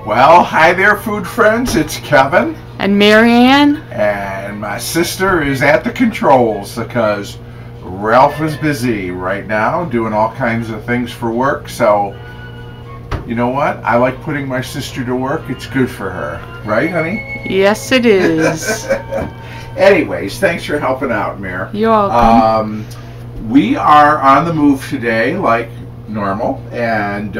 Well, hi there, food friends. It's Kevin. And Marianne. And my sister is at the controls because Ralph is busy right now doing all kinds of things for work. So, you know what? I like putting my sister to work. It's good for her. Right, honey? Yes, it is. Anyways, thanks for helping out, Mare. You're welcome. We are on the move today like normal, and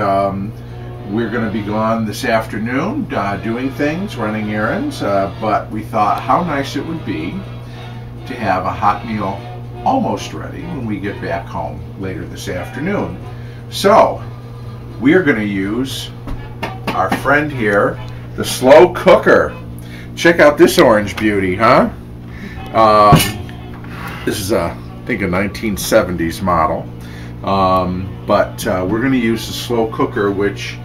we're going to be gone this afternoon doing things, running errands, but we thought how nice it would be to have a hot meal almost ready when we get back home later this afternoon. So we are going to use our friend here, the slow cooker. Check out this orange beauty, huh? This is I think a 1970s model, but we're going to use the slow cooker, which,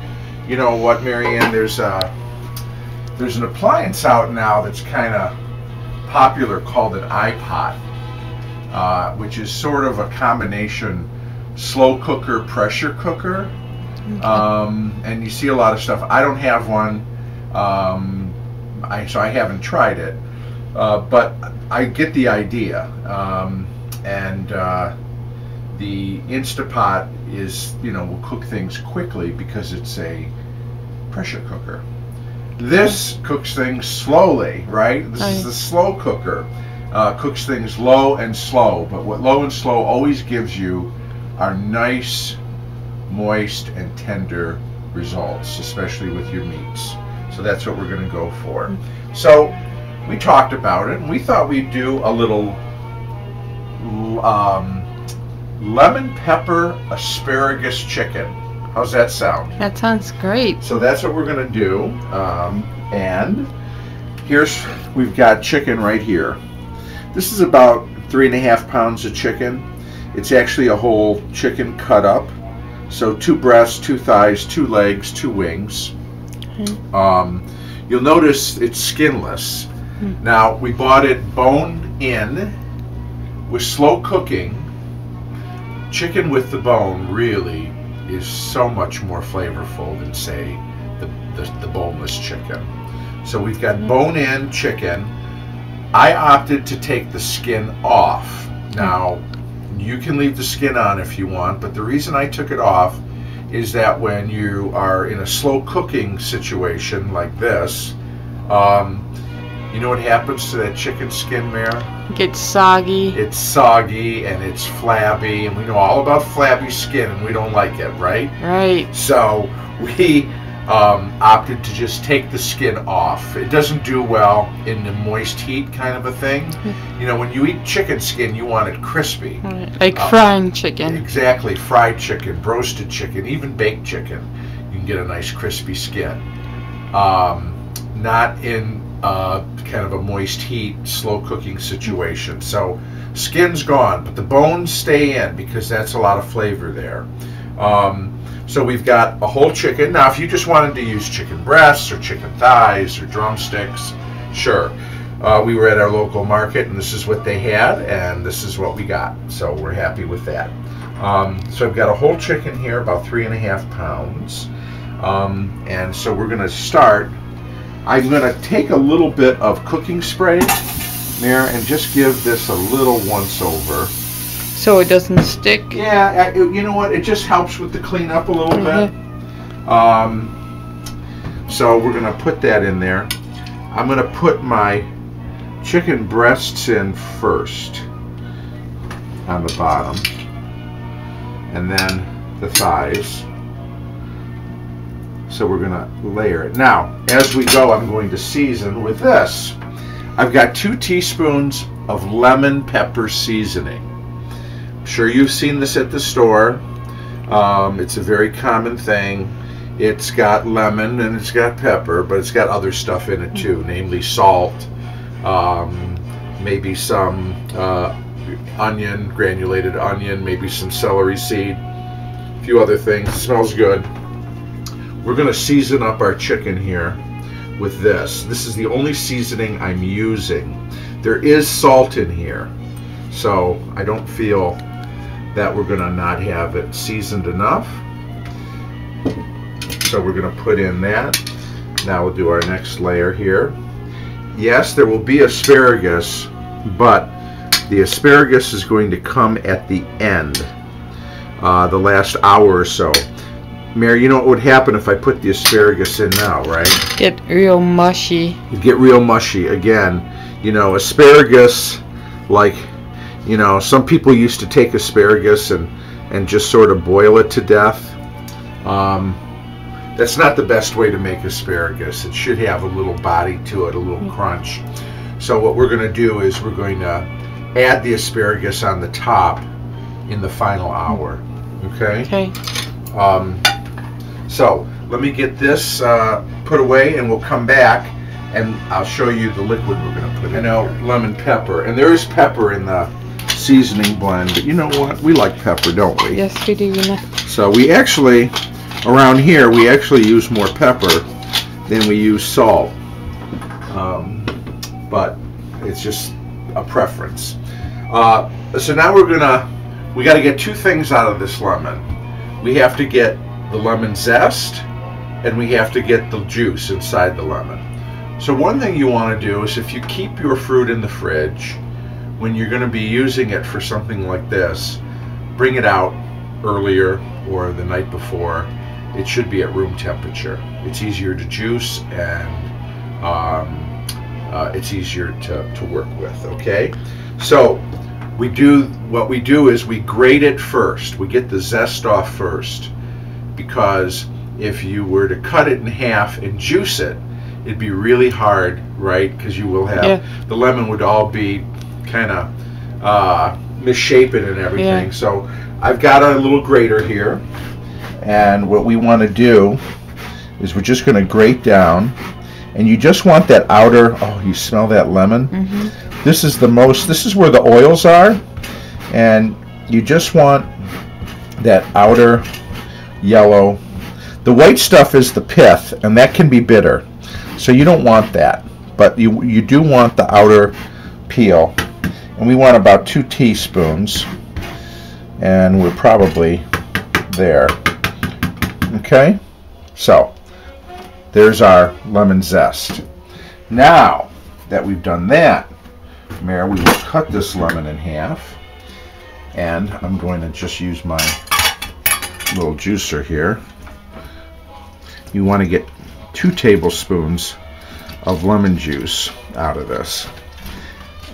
you know what, Marianne, there's an appliance out now that's kind of popular called an iPot, which is sort of a combination slow cooker, pressure cooker. And you see a lot of stuff. I don't have one, so I haven't tried it, but I get the idea. The Instapot is, will cook things quickly because it's a pressure cooker. This cooks things slowly, right? This is the slow cooker. Cooks things low and slow, but what low and slow always gives you are nice, moist, and tender results, especially with your meats. So that's what we're going to go for. So we talked about it, and we thought we'd do a little lemon pepper asparagus chicken. How's that sound? That sounds great. So that's what we're going to do. And we've got chicken right here. This is about 3.5 pounds of chicken. It's actually a whole chicken cut up. So 2 breasts, 2 thighs, 2 legs, 2 wings. You'll notice it's skinless. Now, we bought it bone in. With slow cooking, chicken with the bone really is so much more flavorful than, say, the boneless chicken. So we've got bone-in chicken. I opted to take the skin off. Now, you can leave the skin on if you want, but the reason I took it off is that when you are in a slow cooking situation like this, you know what happens to that chicken skin, Mare? It gets soggy. It's soggy and it's flabby, and we know all about flabby skin, and we don't like it, right? Right. So we opted to just take the skin off. It doesn't do well in the moist heat kind of a thing. You know, when you eat chicken skin, you want it crispy. Like frying chicken. Exactly. Fried chicken, roasted chicken, even baked chicken. You can get a nice crispy skin. Not in kind of a moist heat, slow cooking situation. So skin's gone, but the bones stay in because that's a lot of flavor there. So we've got a whole chicken. Now, if you just wanted to use chicken breasts or chicken thighs or drumsticks, sure. We were at our local market, and this is what they had, and this is what we got. So we're happy with that. So I've got a whole chicken here, about 3.5 pounds. And so we're going to start. I'm going to take a little bit of cooking spray, Mare, and just give this a little once over. So it doesn't stick? Yeah, you know what? It just helps with the cleanup a little bit. So we're going to put that in there. I'm going to put my chicken breasts in first on the bottom, and then the thighs. So we're going to layer it. Now, as we go, I'm going to season with this. I've got 2 teaspoons of lemon pepper seasoning. I'm sure you've seen this at the store. It's a very common thing. It's got lemon and it's got pepper, but it's got other stuff in it too, namely salt, maybe some onion, granulated onion, maybe some celery seed, a few other things. It smells good. We're going to season up our chicken here with this. This is the only seasoning I'm using. There is salt in here, so I don't feel that we're going to not have it seasoned enough. So we're going to put in that. Now we'll do our next layer here. Yes, there will be asparagus, but the asparagus is going to come at the end, the last hour or so. Mary, you know what would happen if I put the asparagus in now, right? Get real mushy. It'd get real mushy again. You know, asparagus, like, you know, some people used to take asparagus and just sort of boil it to death. That's not the best way to make asparagus. It should have a little body to it, a little crunch. So what we're going to do is we're going to add the asparagus on the top in the final hour. Okay? Okay. So let me get this put away, and we'll come back and I'll show you the liquid we're going to put in. I know, lemon pepper, and there is pepper in the seasoning blend, but you know what? We like pepper, don't we? Yes, we do. So we actually, around here, we actually use more pepper than we use salt. But it's just a preference. So now we got to get two things out of this lemon. We have to get the lemon zest, and we have to get the juice inside the lemon. So one thing you want to do is, if you keep your fruit in the fridge, when you're going to be using it for something like this, bring it out earlier or the night before. It should be at room temperature. It's easier to juice, and it's easier to work with. Okay, so what we do is we grate it first. We get the zest off first, because if you were to cut it in half and juice it, it'd be really hard, right? Because you will have, the lemon would all be kind of misshapen and everything. Yeah. So I've got a little grater here, and what we want to do is we're just going to grate down, and you just want that outer, oh, you smell that lemon? Mm-hmm. This is where the oils are, and you just want that outer yellow. The white stuff is the pith, and that can be bitter, so you don't want that, but you do want the outer peel, and we want about 2 teaspoons, and we're probably there. Okay, so there's our lemon zest. Now that we've done that, Mary, we will cut this lemon in half, and I'm going to just use my little juicer here. You want to get 2 tablespoons of lemon juice out of this,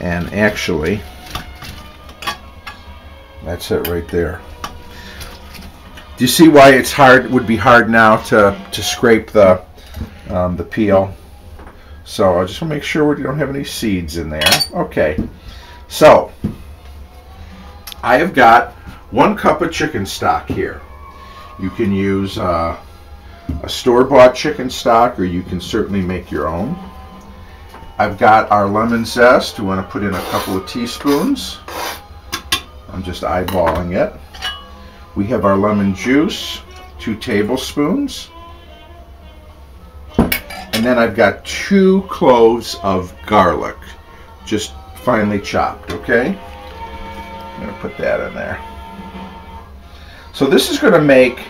and actually that's it right there. Do you see why it's hard? Would be hard now to scrape the peel. So I just want to make sure we don't have any seeds in there. Okay, so I have got 1 cup of chicken stock here. You can use a store-bought chicken stock, or you can certainly make your own. I've got our lemon zest. We want to put in a couple of teaspoons. I'm just eyeballing it. We have our lemon juice, 2 tablespoons. And then I've got 2 cloves of garlic, just finely chopped, okay? I'm going to put that in there. So this is going to make,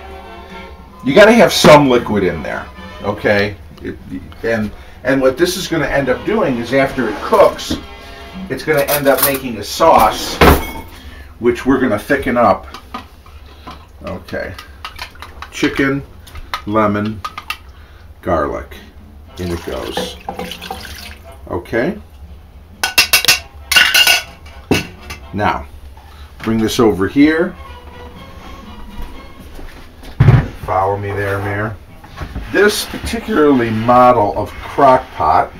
you got to have some liquid in there, okay? And what this is going to end up doing is, after it cooks, it's going to end up making a sauce, which we're going to thicken up. Okay, chicken, lemon, garlic, in it goes. Okay, now bring this over here. Follow me there, Mayor. This particularly model of crock pot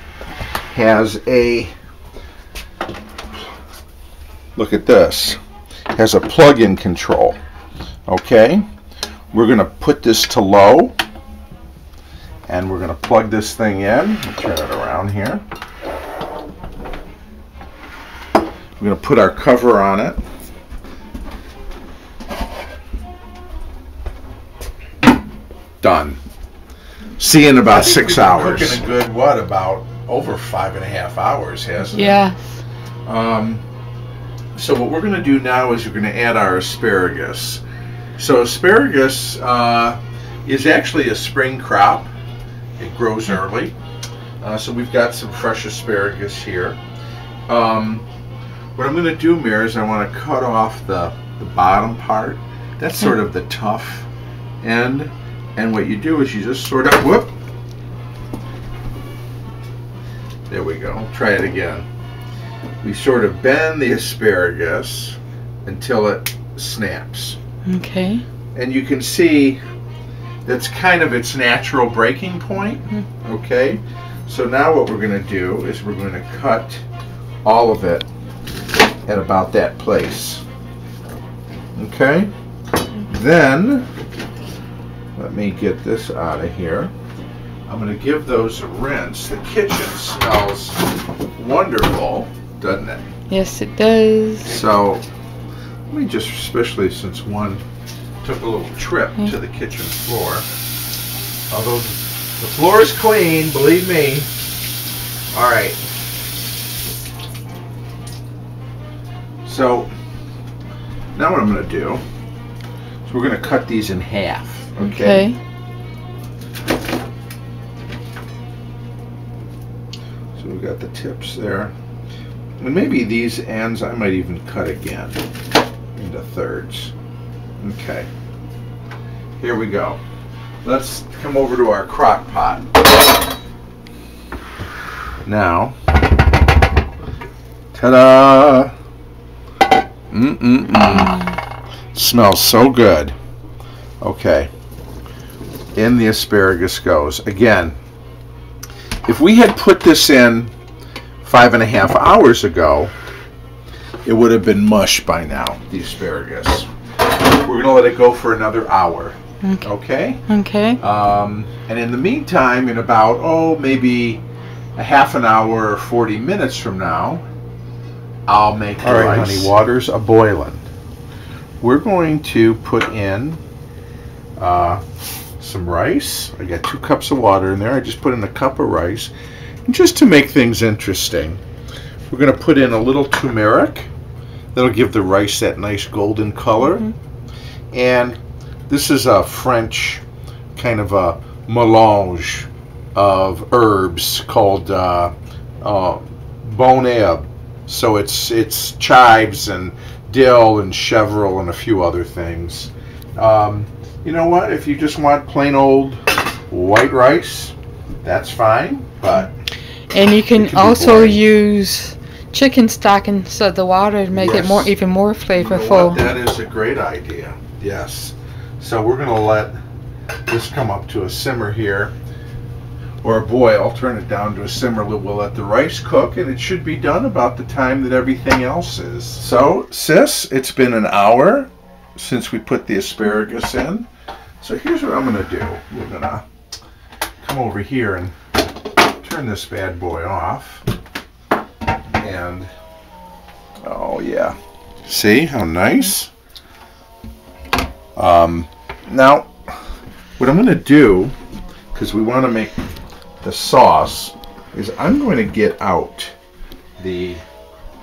has a, look at this, has a plug-in control. Okay, we're going to put this to low, and we're going to plug this thing in. Turn it around here. We're going to put our cover on it. Done. See you in about 6 hours. Cooking a good, what, about over 5.5 hours, hasn't it? Yeah. So what we're going to do now is we're going to add our asparagus. So asparagus is actually a spring crop, It grows early. So we've got some fresh asparagus here. What I'm going to do, Mir, is I want to cut off the bottom part. That's sort of the tough end. And what you do is you just sort of, whoop. There we go. Try it again. We sort of bend the asparagus until it snaps. Okay. And you can see that's kind of its natural breaking point. Okay. So now what we're going to do is we're going to cut all of it at about that place. Okay. Then let me get this out of here. I'm going to give those a rinse. The kitchen smells wonderful, doesn't it? Yes, it does. So let me just, especially since one took a little trip to the kitchen floor. Although the floor is clean, believe me. All right. So now what I'm going to do is we're going to cut these in half. Okay. So we've got the tips there. And maybe these ends I might even cut again into thirds. Okay. Here we go. Let's come over to our crock pot. Now, ta-da! Smells so good. Okay. In the asparagus goes. Again, if we had put this in 5.5 hours ago, it would have been mush by now, the asparagus. We're going to let it go for another hour. Okay? Okay. And in the meantime, in about, maybe a half an hour or 40 minutes from now, I'll make the rice. All right, honey, water's a-boiling. We're going to put in some rice. I got 2 cups of water in there. I just put in a cup of rice. And just to make things interesting, we're going to put in a little turmeric. That'll give the rice that nice golden color. And this is a French kind of a melange of herbs called bon herbe. So it's chives and dill and chevre and a few other things. You know what? If you just want plain old white rice, that's fine. But and you can also use chicken stock instead of the water to make it even more flavorful. You know, that is a great idea. Yes. So we're going to let this come up to a simmer here, or a boil. Turn it down to a simmer. We'll let the rice cook, and it should be done about the time that everything else is. So, sis, it's been an hour since we put the asparagus in. So here's what I'm going to do. We're going to come over here and turn this bad boy off. And, oh yeah. See how nice? Now, what I'm going to do, because we want to make the sauce, is I'm going to get out the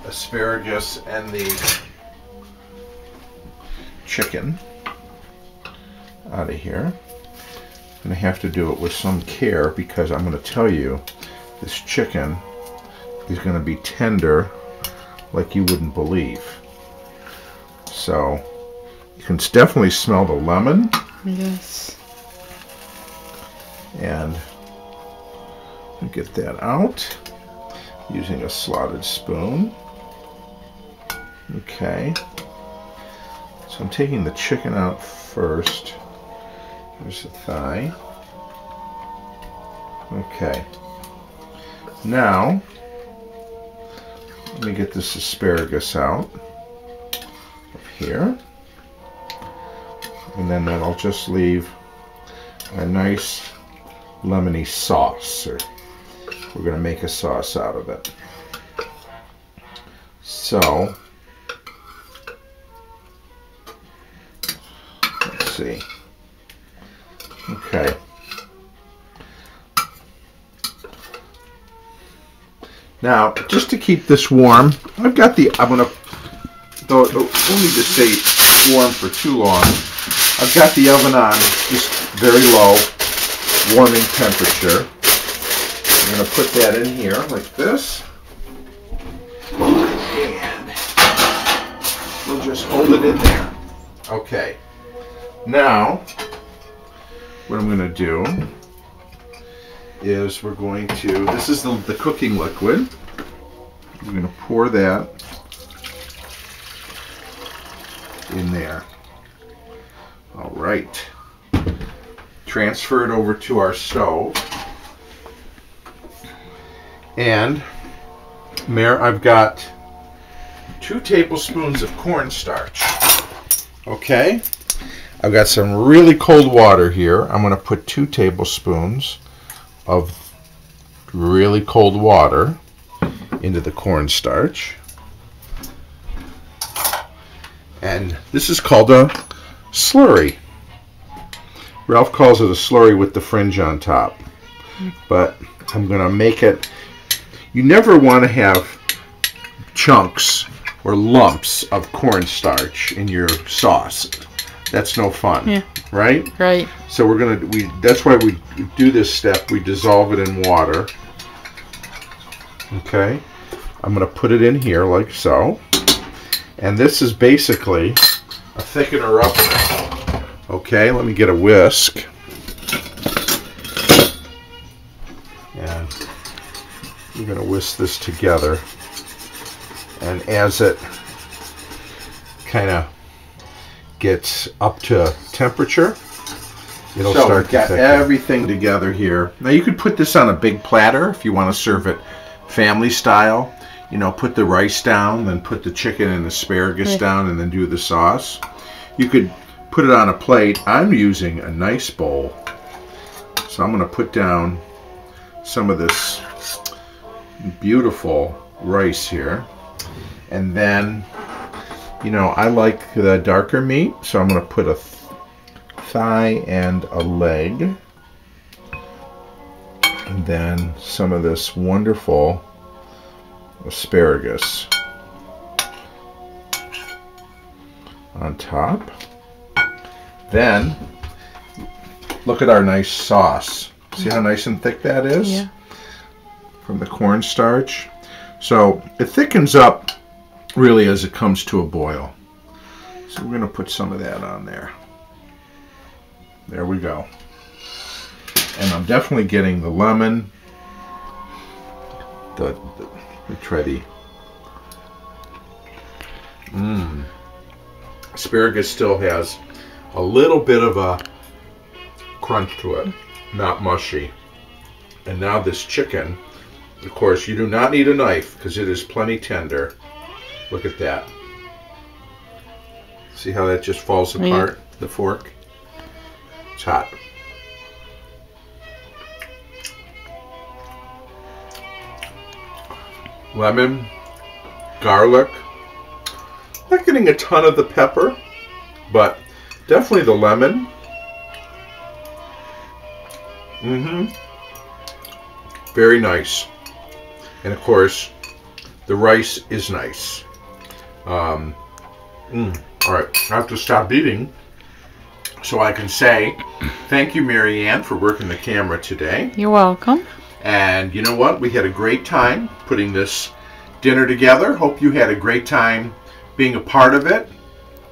asparagus and the chicken out of here. I'm going to have to do it with some care because I'm going to tell you this chicken is going to be tender like you wouldn't believe. So you can definitely smell the lemon. Yes. And get that out using a slotted spoon. Okay. So I'm taking the chicken out first. There's the thigh. Okay. Now, let me get this asparagus out of here. And then that'll just leave a nice lemony sauce. Or we're going to make a sauce out of it. So, let's see. Okay. Now, just to keep this warm, I've got the, I'm going to, don't need to stay warm for too long. I've got the oven on just very low, warming temperature. I'm going to put that in here like this. And we'll just hold it in there. Okay. Now, what I'm going to do is we're going to, this is the cooking liquid. I'm going to pour that in there. All right. Transfer it over to our stove. And I've got 2 tablespoons of cornstarch. Okay. I've got some really cold water here. I'm going to put 2 tablespoons of really cold water into the cornstarch. And this is called a slurry. Ralph calls it a slurry with the fringe on top. But I'm going to make it, you never want to have chunks or lumps of cornstarch in your sauce. That's no fun. Yeah. Right? Right. So we're going to, that's why we do this step. We dissolve it in water. Okay. I'm going to put it in here like so. And this is basically a thickener up there. Okay, let me get a whisk. And we're going to whisk this together. And as it kind of gets up to temperature, it'll start to thicken. Everything together here. Now you could put this on a big platter if you want to serve it family style. You know, put the rice down, then put the chicken and asparagus down, and then do the sauce. You could put it on a plate. I'm using a nice bowl. So I'm going to put down some of this beautiful rice here. And then, you know, I like the darker meat, so I'm going to put a thigh and a leg. And then some of this wonderful asparagus on top. Then look at our nice sauce. See how nice and thick that is? Yeah. From the cornstarch. So it thickens up really as it comes to a boil. So we're going to put some of that on there. There we go. And I'm definitely getting the lemon, the treddy. Asparagus still has a little bit of a crunch to it, not mushy. And now this chicken, of course, you do not need a knife because it is plenty tender. Look at that. See how that just falls apart, the fork? It's hot. Lemon, garlic. Not getting a ton of the pepper, but definitely the lemon. Very nice. And of course, the rice is nice. All right, I have to stop eating so I can say thank you, Mary Ann, for working the camera today. You're welcome. And you know what? We had a great time putting this dinner together. Hope you had a great time being a part of it.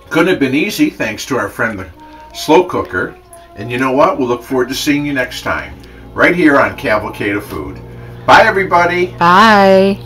Couldn't have been easy, thanks to our friend the slow cooker. And you know what? We'll look forward to seeing you next time, right here on Cavalcade of Food. Bye, everybody. Bye.